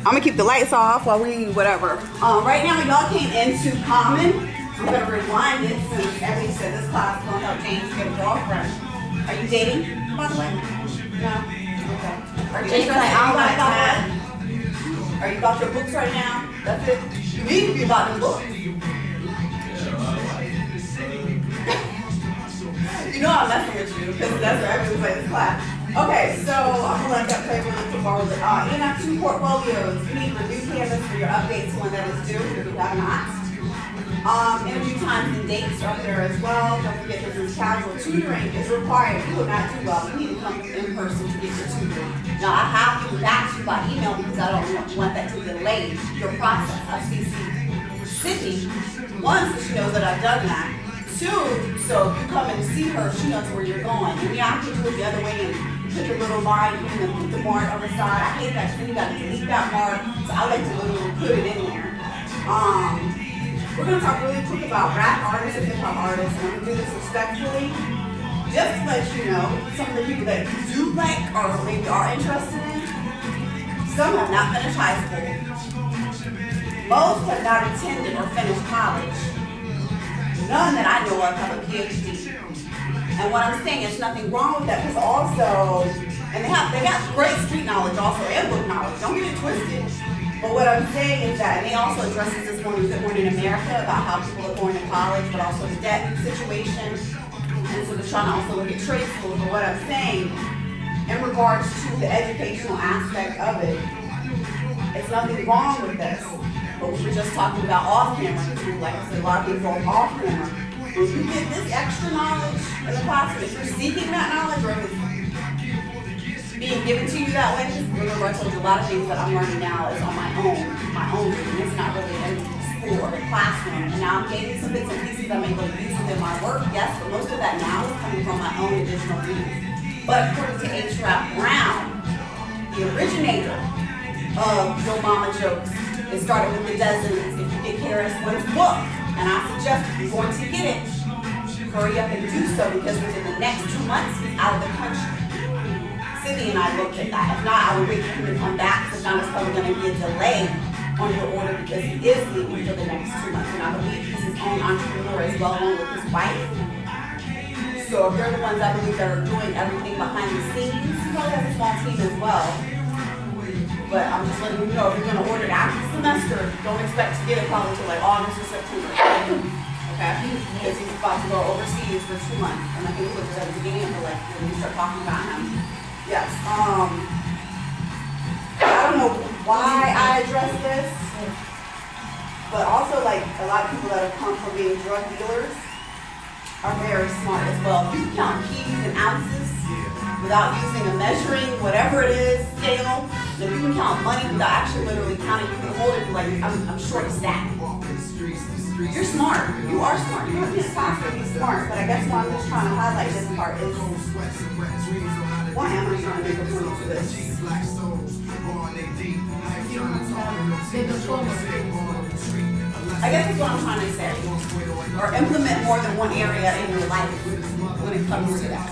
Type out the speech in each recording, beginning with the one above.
I'm gonna keep the lights off while we whatever. Right now, y'all came into Common. I'm gonna rewind it since Ebony said this class is gonna help James get a girlfriend. Are you dating, by the way? No. Okay. Are you interested? Are you about your books right now? That's it. You need to be about the books. You know I'm messing with you because that's where everyone's like this class. Okay, so I'm gonna let that play really quick while we're you have 2 portfolios. You need review canvas for your updates when that is due if you have not. Interview times and dates are there as well. Don't forget that this casual tutoring is required. If you will not do well, you need to come in person to get your tutoring. Now I have to back you by email because I don't want that to delay your process. I CC Sydney once so she knows that I've done that. 2, so if you come and see her, she knows where you're going. And yeah, I can do it the other way and put your little line in and put the mark on the side. I hate that. So you got to delete that mark. So I like to literally put it in there. We're going to talk really quick about rap artists and hip-hop artists, and I'm going to do this respectfully. Just to let you know, some of the people that you do like or maybe are interested in, some have not finished high school. Most have not attended or finished college. None that I know of have a PhD. And what I'm saying is nothing wrong with that because also, and they got great street knowledge also and book knowledge. Don't get it twisted. But what I'm saying is that, and they also addresses this morning, Good Morning America, about how people are going to college, but also the debt situation. And so they're trying to also look at trade schools. But what I'm saying, in regards to the educational aspect of it, it's nothing wrong with this. But we were just talking about off-camera. Like I said, a lot of people are off-camera. When you get this extra knowledge in the classroom, if you're seeking that knowledge or if it's being given to you that way, remember I told you a lot of things that I'm learning now is on my own reading. It's not really in school or the classroom. And now I'm gaining some bits and pieces I'm able to use within my work, yes, but most of that now is coming from my own additional reading. But according to H. Rap Brown, the originator of Yo Mama Jokes, it started with the dozens. If you get KRS-One's book, and I suggest if you're going to get it, hurry up and do so because within the next 2 months, he's out of the country. Sydney and I looked at that. If not, I would wait for him to come back because now there's probably going to be a delay on your order because he is leaving for the next 2 months. And I believe he's his own entrepreneur as well, along with his wife. So if they're the ones I believe that are doing everything behind the scenes, he probably has a small team as well. But I'm just letting you know, if you're going to order it after the semester, don't expect to get it probably until like August or September. Okay? Because he's about to go overseas for 2 months. And I think it was at the beginning of the like when we start talking about him. Yes. I don't know why I address this, but also like a lot of people that have come from being drug dealers are very smart as well. You can count keys and ounces without using a measuring, whatever it is, scale. If you can count money without actually literally counting, you can hold it like I'm short a stack. You're smart. You are smart. You don't just have to be smart. But I guess what I'm just trying to highlight this part is why am I trying to make a point to this? I guess that's what I'm trying to say. Or implement more than one area in your life when it comes to that.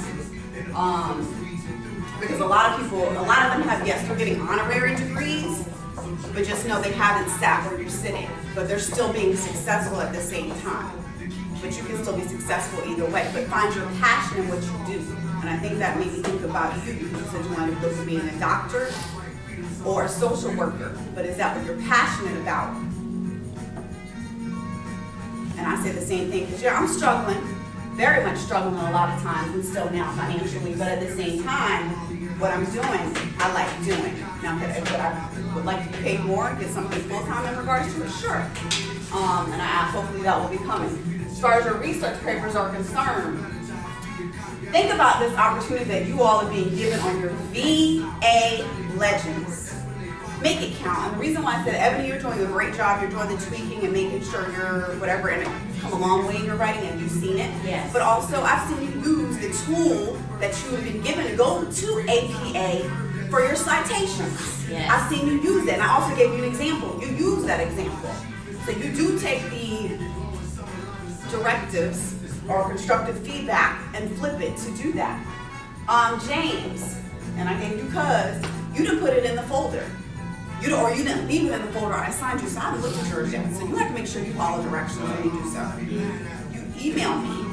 Because a lot of them have, yes, they're getting honorary degrees, but just know they haven't sat where you're sitting. But they're still being successful at the same time. But you can still be successful either way. But find your passion in what you do. And I think that made me think about you because you said you wanted to go from being a doctor or a social worker. But is that what you're passionate about? And I say the same thing because I'm struggling, very much struggling a lot of times and still now financially. But at the same time, what I'm doing, I like doing. Now, but I would like to be paid more, get something full-time in regards to it, sure. And hopefully that will be coming. As far as your research papers are concerned, think about this opportunity that you all are being given on your VA Legends. Make it count. And the reason why I said, Ebony, you're doing a great job. You're doing the tweaking and making sure you're whatever, and it's come a long way in your writing, and you've seen it. Yes. But also, I've seen you use the tool that you have been given to go to APA for your citations. Yes. I've seen you use it, and I also gave you an example. You use that example. So you do take the directives or constructive feedback and flip it to do that. James, and I gave you cuz, you didn't put it in the folder. or you didn't leave it in the folder I assigned you, so I haven't looked at yours yet. So you have to make sure you follow directions when you do so. You email me,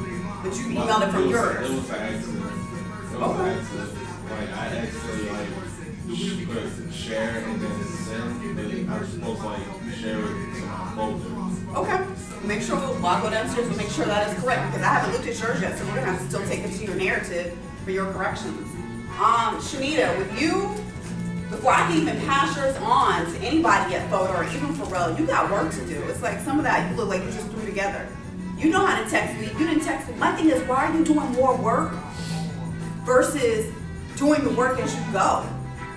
but you emailed it from yours. It was an accident. It was an accident. Like, I actually, put share and then send, but I was supposed to, share it to my folder. Okay. Make sure while I go downstairs, we'll make sure that is correct, because I haven't looked at yours yet, so we're gonna have to still take it to your narrative for your corrections. Shanita, with you, before I can even pass yours on to anybody at Photo or even Pharrell, you got work to do. It's like some of that you look like you just threw together. You know how to text me. You didn't text me. My thing is, why are you doing more work versus doing the work as you go?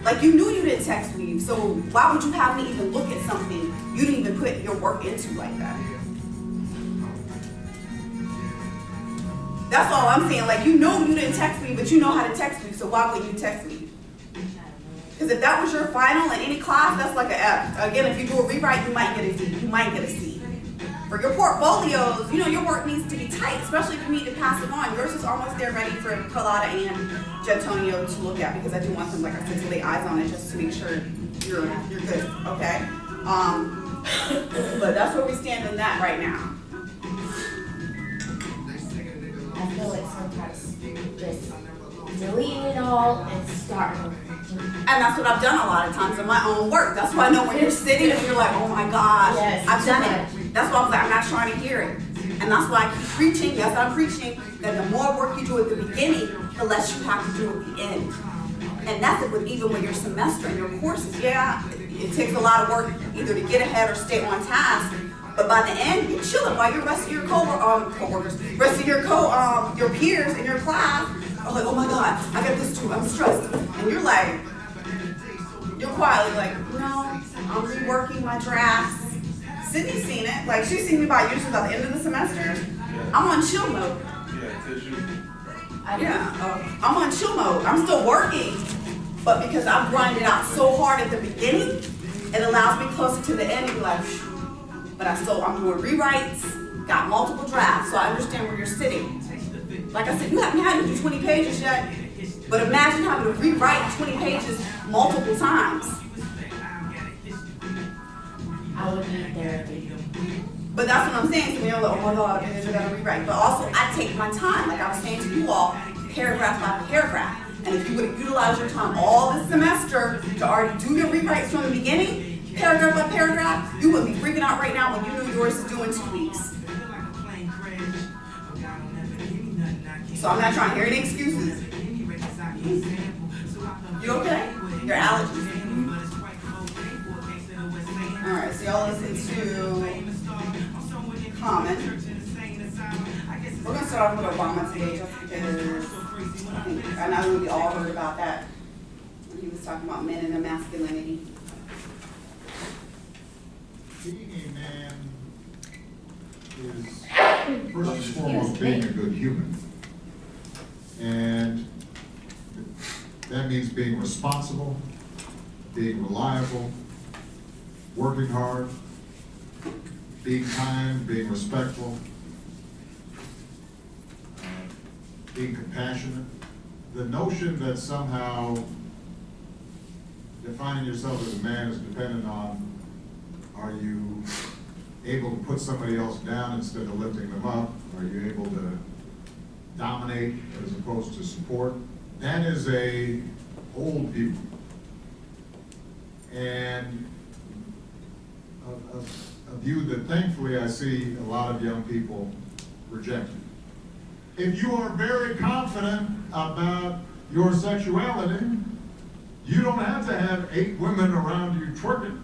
Like, you knew you didn't text me, so why would you have me even look at something you didn't even put your work into like that? That's all I'm saying. Like, you know you didn't text me, but you know how to text me, so why would you text me? Because if that was your final in any class, that's like an F. Again, if you do a rewrite, you might get a D. You might get a C. For your portfolios, you know your work needs to be tight, especially if you need to pass it on. Yours is almost there ready for Carlotta and Jetonio to look at, because I do want them, like I said, to lay eyes on it just to make sure you're good, okay? But that's where we stand in that right now. I feel like sometimes just deleting it all and starting. And that's what I've done a lot of times in my own work. That's why I know when you're sitting and you're like, oh my gosh, yes, I've done it. That's why I'm like, I'm not trying to hear it. And that's why I keep preaching, yes, I'm preaching, that the more work you do at the beginning, the less you have to do at the end. And that's it with even with your semester and your courses. Yeah, it takes a lot of work either to get ahead or stay on task. But by the end, you're chilling while your rest of your co-workers, rest of your your peers in your class are like, oh my God, I got this too, I'm stressed. And you're like, you're quietly like, no, I'm reworking my drafts. Sydney's seen it. Like, she's seen me usually by the end of the semester. Yeah. I'm on chill mode. Yeah, tissue. I'm on chill mode. I'm still working, but because I've grinded out so hard at the beginning, it allows me closer to the end to be like, but I'm doing rewrites, got multiple drafts, so I understand where you're sitting. Like I said, you haven't had to do 20 pages yet, but imagine having to rewrite 20 pages multiple times. I would need therapy. But that's what I'm saying to me. I'm like, oh my God, I gotta rewrite. But also, I take my time. Like I was saying to you all, paragraph by paragraph. And if you would have utilized your time all this semester to already do your rewrites from the beginning, paragraph by paragraph, you wouldn't be freaking out right now when you knew yours is due in 2 weeks. So I'm not trying to hear any excuses. You okay? Your allergies. Alright, so y'all listen to Common. We're going to start off with Obama today just because I know we all heard about that when he was talking about men and their masculinity. Being a man is first and foremost being a good human. And that means being responsible, being reliable, working hard, being kind, being respectful, being compassionate. The notion that somehow defining yourself as a man is dependent on, are you able to put somebody else down instead of lifting them up? Are you able to dominate as opposed to support? That is a old view. And a view that thankfully I see a lot of young people rejecting. If you are very confident about your sexuality, you don't have to have 8 women around you twerking.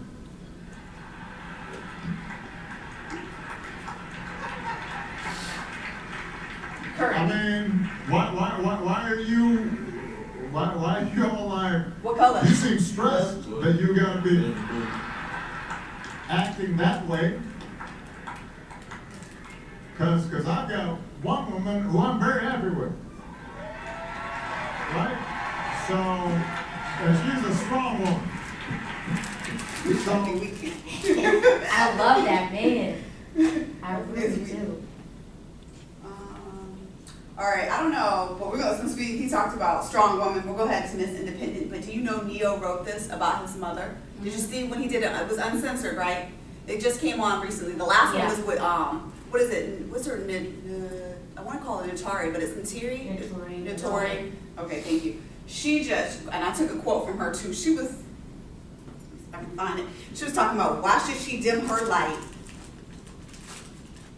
I mean, why are you all like, what color? You seem stressed that you gotta be acting that way. Cause I've got one woman who I'm very happy with. Right? So, and she's a strong woman. I love that man. I really do. All right, I don't know, but we're going to, he talked about strong woman, we'll go ahead to Miss Independent, but do you know Neo wrote this about his mother? Did you see when he did it? It was uncensored, right? It just came on recently. The last one Yeah. was with, what is it? What's her, I want to call it Natari, but it's Natiri? Natori. Okay, thank you. She just, and I took a quote from her too. She was, if I can find it. She was talking about why should she dim her light?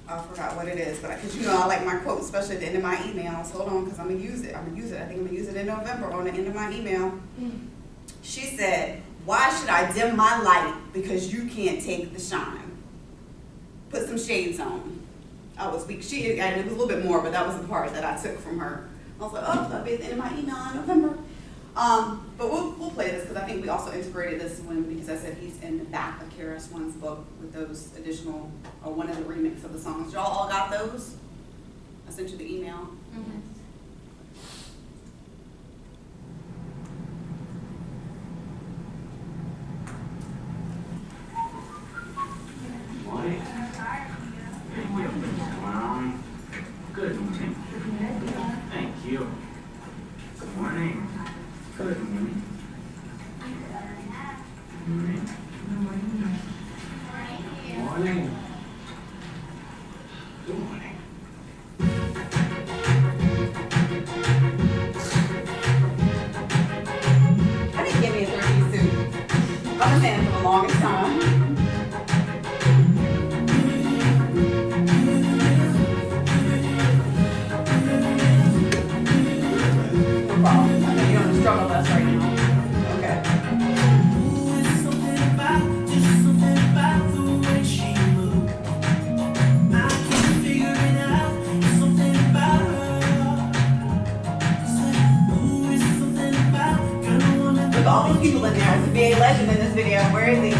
I forgot what it is, but because you know I like my quotes, especially at the end of my emails. Hold on, because I'm gonna use it. I think I'm gonna use it in November on the end of my email. She said, "Why should I dim my light because you can't take the shine?" Put some shades on. I was weak. And it was a little bit more, but that was the part that I took from her. I was like, oh, that'll be at the end of my email in November. But we'll play this because I think we also integrated this one because I said he's in the back of Karis One's book with those additional, or one of the remix of the songs. Y'all all got those? I sent you the email. Morning. Good morning. Thank you. Good morning. Good morning. Morning. Morning. Good morning. I didn't give me a 3-piece suit. I've been saying it for the longest time. I know you're on the struggle bus right now. Okay. Look at all these people in there. There's a VA legend in this video. Where is he?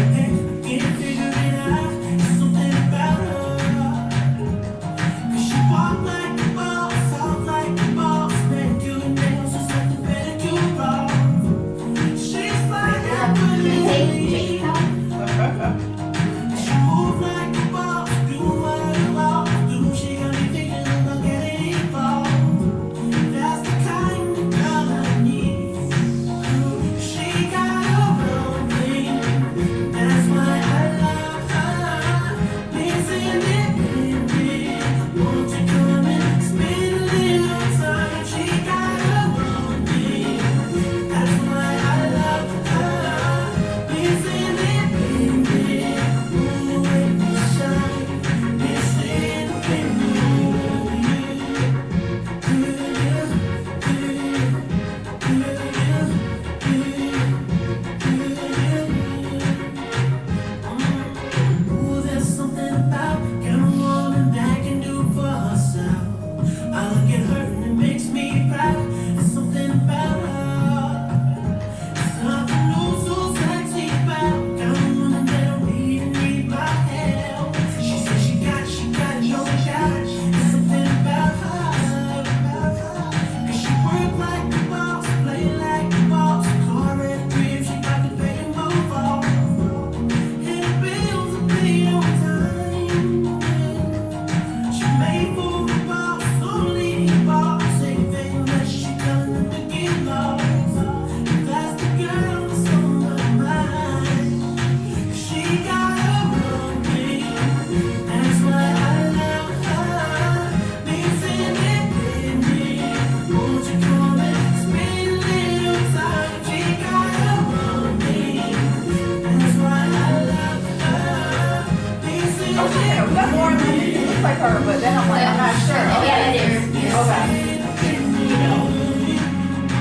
Her, but then I'm like, I'm not sure. Yeah, it is. Okay.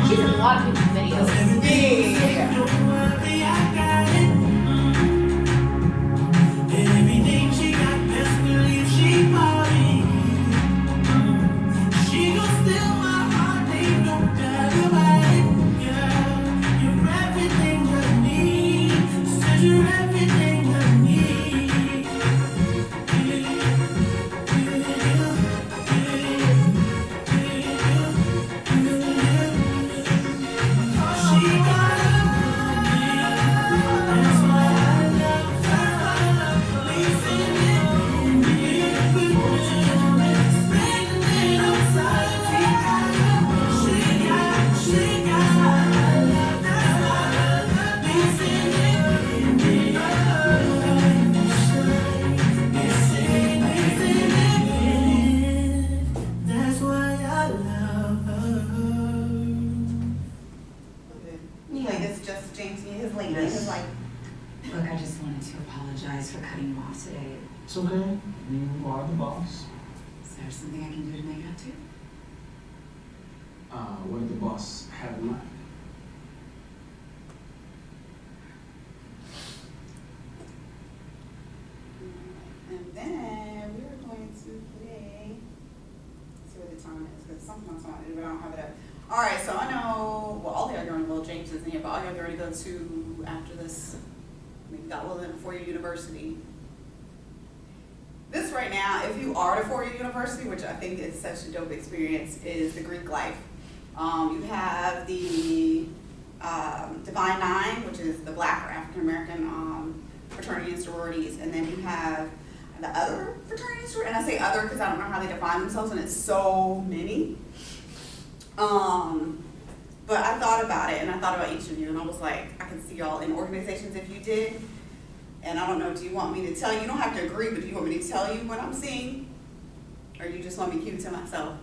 She's in a lot of people's videos. Yeah. just wanted to apologize for cutting you off today. It's okay. You are the boss. Is there something I can do to make up to? What did the boss have in mind? And then we were going to play, let's see what the time is, because sometimes I want to do, but I don't have it up. All right, so I know, well, all the other, well, James isn't here, but all the other ready to go to after this. We got a little bit before your university. This right now, if you are at a four-year university, which I think is such a dope experience, is the Greek life. You have the Divine Nine, which is the Black or African American fraternity and sororities, and then you have the other fraternities, and I say other because I don't know how they define themselves, and it's so many. But I thought about it, and I thought about each of you, and I was like, I can see y'all in organizations if you did. And I don't know, do you want me to tell you? You don't have to agree, but do you want me to tell you what I'm seeing? Or you just want me to keep it to myself?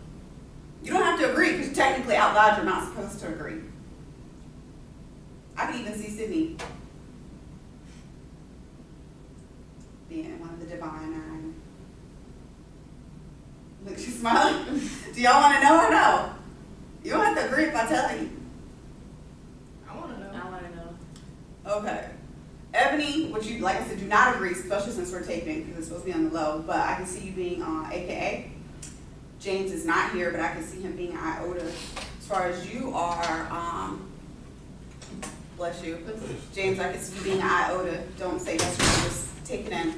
You don't have to agree, because technically out loud you're not supposed to agree. I can even see Sydney being one of the Divine Nine. Look, she's smiling. Do y'all want to know or no? You don't have to agree if I tell you. I want to know. I want to know. Okay. Ebony, which you, like I said, do not agree, especially since we're taping, because it's supposed to be on the low, but I can see you being AKA. James is not here, but I can see him being Iota. As far as you are, bless you. James, I can see you being Iota. Don't say that's right, just take it in.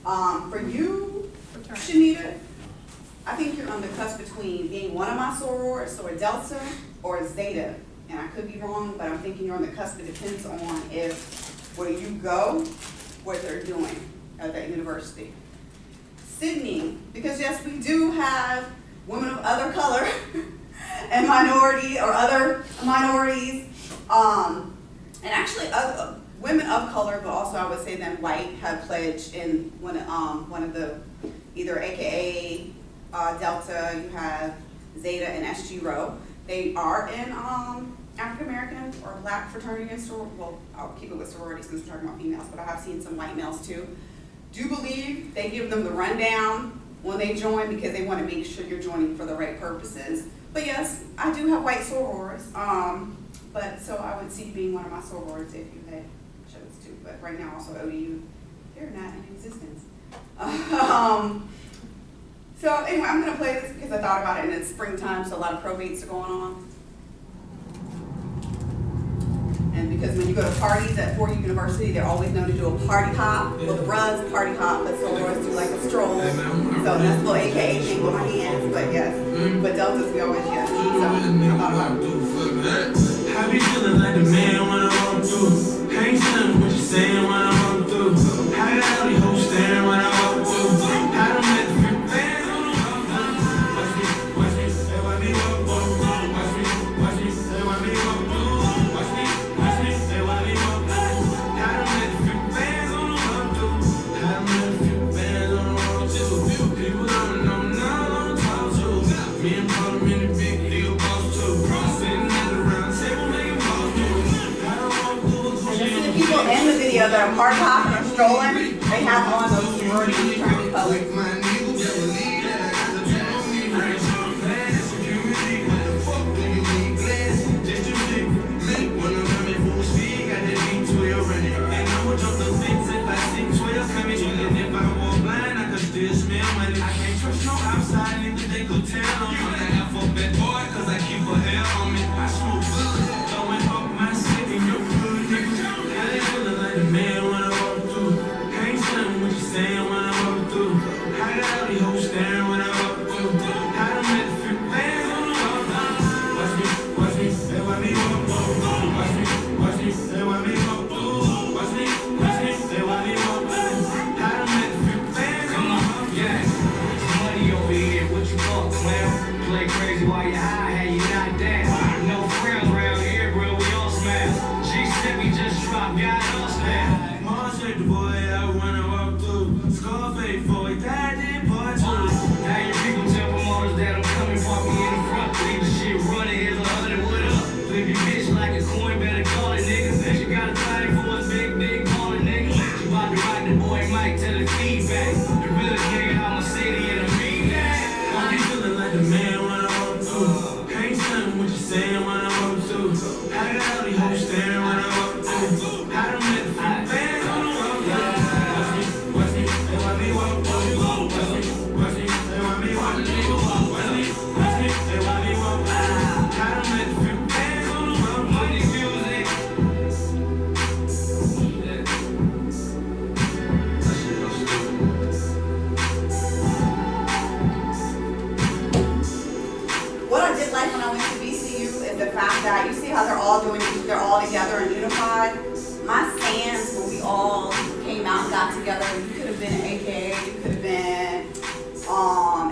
For you, Shanita, I think you're on the cusp between being one of my sorors, so a Delta, or a Zeta. And I could be wrong, but I'm thinking you're on the cusp. It depends on if where you go, what they're doing at that university. Sydney, because yes, we do have women of other color and minority or other minorities, and actually other women of color, but also I would say that white have pledged in one of the either AKA Delta, you have Zeta and SG Rho. They are in African American or Black fraternity and sorority. Well, I'll keep it with sorority since we're talking about females, but I have seen some white males too. Do believe they give them the rundown when they join because they want to make sure you're joining for the right purposes. But yes, I do have white sorors. But so I would see you being one of my sorors if you had chose to. But right now, also ODU, they're not in existence. So anyway, I'm gonna play this because I thought about it, and it's springtime, so a lot of probates are going on. And because when you go to parties at 4U University, they're always known to do a party hop. Well, the Bruns party hop, but sorors do like a stroll. So that's a little AKA thing with my hands, but yes. But Deltas, we always yes. So I thought about it. I be feeling like the man when I walk through. Ain't telling what you saying when I walk through. I got all these hoes staring when I walk through. I don't let the freak fans on the walk through. Watch me, say why me walk through. Watch me, say why me walk through. Watch me, say why me walk through. I don't let the freak fans on the walk through. I don't let the freak fans on the walk through. People don't know now I'm talk to. Me and Paul in the big deal boss too. Sitting at the round table making balls too. I don't walk through. And just the people in the video that are party hopping or strolling, they have on those sorority fraternity colors. Man, when I walk through, ain't telling what you saying when I walk through. I how they're all together and unified? My stands, when we all came out and got together, you could have been an AKA, you could have been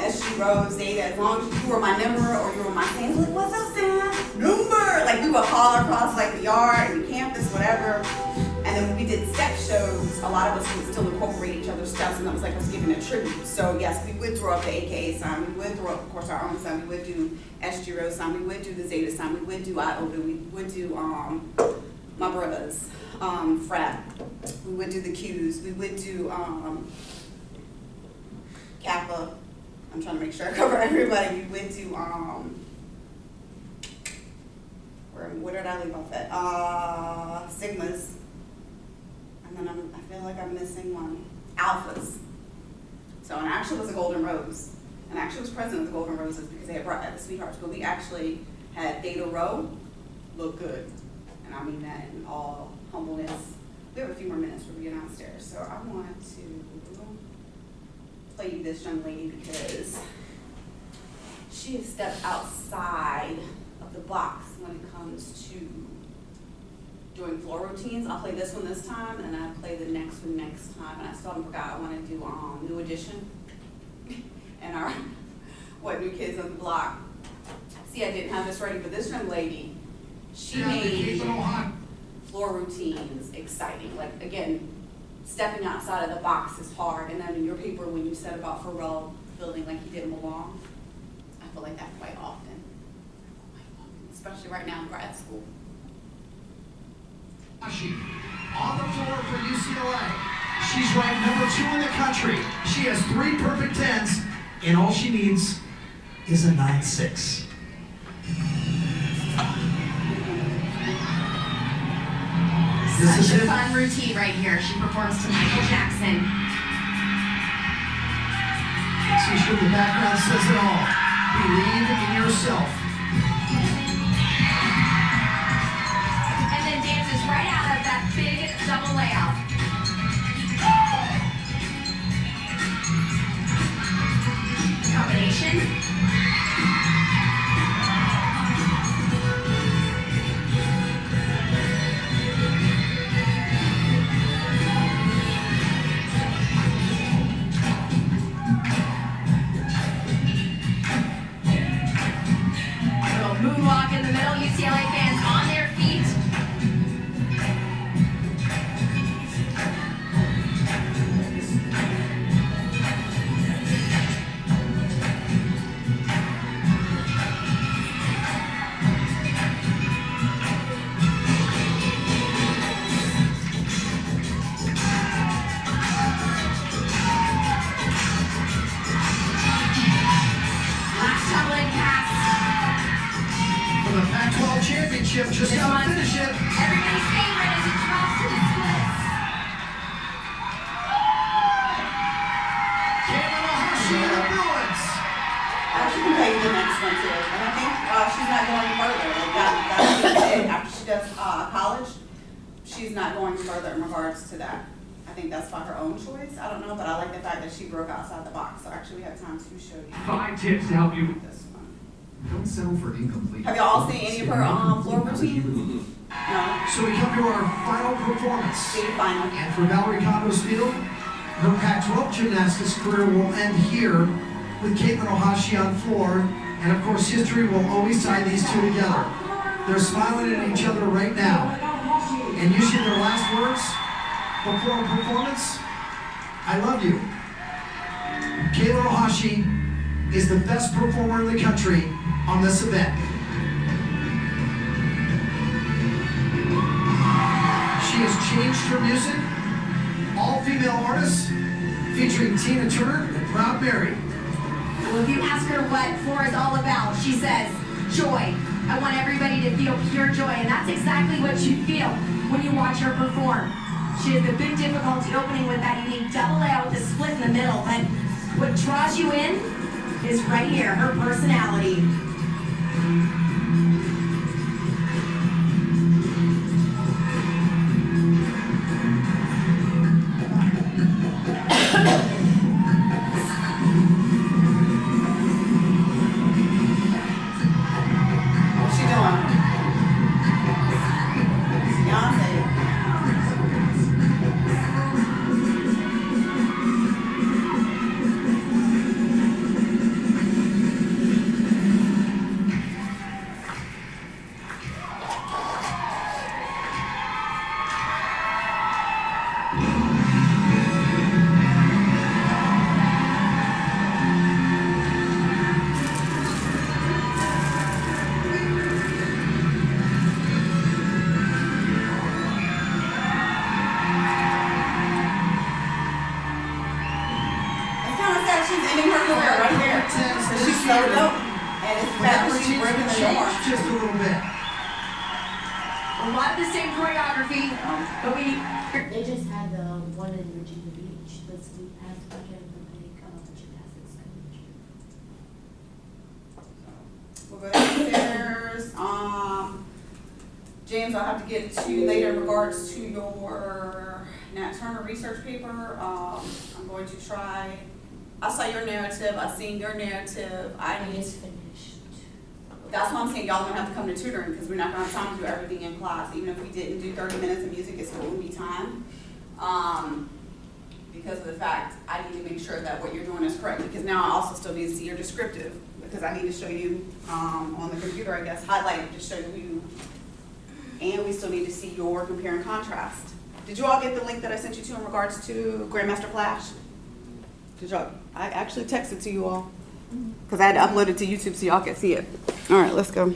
SG Rose, Zeta, as long as you were my number or you were my stand, like, what's up, Sam? Number! Like, we would holler across like the yard and the campus, whatever. And then when we did step shows, a lot of us would still incorporate each other's steps, and that was like us giving a tribute. So yes, we would throw up the AKA sign, we would throw up, of course, our own sign, we would do SG Rose sign, we would do the Zeta sign, we would do IOTA, we would do my brothers, frat, we would do the Qs, we would do Kappa. I'm trying to make sure I cover everybody. We would do where did I leave off at? Sigmas. And then I feel like I'm missing one. Alphas. So, and I actually was a Golden Rose. And I actually was president of the Golden Roses because they had brought back the Sweethearts. But we actually had Data Row look good. And I mean that in all humbleness. We have a few more minutes for being downstairs. So I want to play you this young lady because she has stepped outside of the box when it comes to doing floor routines. I'll play this one this time, and I'll play the next one next time. And I still haven't forgot, I want to do New Edition and our What New Kids on the Block. See, I didn't have this ready, but this young lady, she made floor routines exciting. Like, again, stepping outside of the box is hard, and then in your paper when you said about Pharrell feeling like he didn't belong, I feel like that quite often, especially right now in grad school. On the floor for UCLA. She's ranked #2 in the country. She has 3 perfect 10s, and all she needs is a 9.6. Such a fun routine right here. She performs to Michael Jackson. See, sure the background says it all. Believe in yourself. And then dances right out of that big double layout. Combination. Moonwalk in the middle, UCLA fans on their feet. Last tumbling pass. For the Pac-12 championship, just gotta finish it. Everybody's favorite as it drops to the splits. Kayla Mahashi and the Bruins. She can play the next one too. And I think she's not going further. Like that's it. After she does college, she's not going further in regards to that. I think that's by her own choice. I don't know, but I like the fact that she broke outside the box. So actually we have time to show you 5 tips to help you. this one. Don't settle for incomplete. Have y'all seen any of her floor routines? No. So we come to our final performance. State final. And for Valerie Condos-Field, her Pac-12 gymnastics career will end here with Caitlin Ohashi on floor. And of course, history will always tie these two together. They're smiling at each other right now. And usually their last words before a performance, I love you. Caitlin Ohashi is the best performer in the country on this event. She has changed her music, all-female artists, featuring Tina Turner and Proud Mary. Well, if you ask her what floor is all about, she says, joy. I want everybody to feel pure joy, and that's exactly what you feel when you watch her perform. She has a big difficulty opening with that unique double layout with a split in the middle, but what draws you in is right here, her personality. What's she doing? dope. And it's But that fast, she's routine's breaking been the norm. changed just a little bit. A lot of the same choreography, but we They just had the one in Virginia Beach this past weekend with the gymnastics coach. We'll go downstairs. James, I'll have to get to you later in regards to your Nat Turner research paper. I'm going to try, I saw your narrative, I seen your narrative. I I need, just finished. that's why I'm saying y'all gonna have to come to tutoring because we're not gonna have time to do everything in class. Even if we didn't do 30 minutes of music, it still wouldn't be time. Because of the fact, I need to make sure that what you're doing is correct, because now I also still need to see your descriptive, because I need to show you, on the computer, I guess, highlighted to show you, and we still need to see your compare and contrast. Did you all get the link that I sent you to in regards to Grandmaster Flash? Did y'all, I actually texted to you all, because I had to upload it to YouTube so y'all could see it. All right, let's go.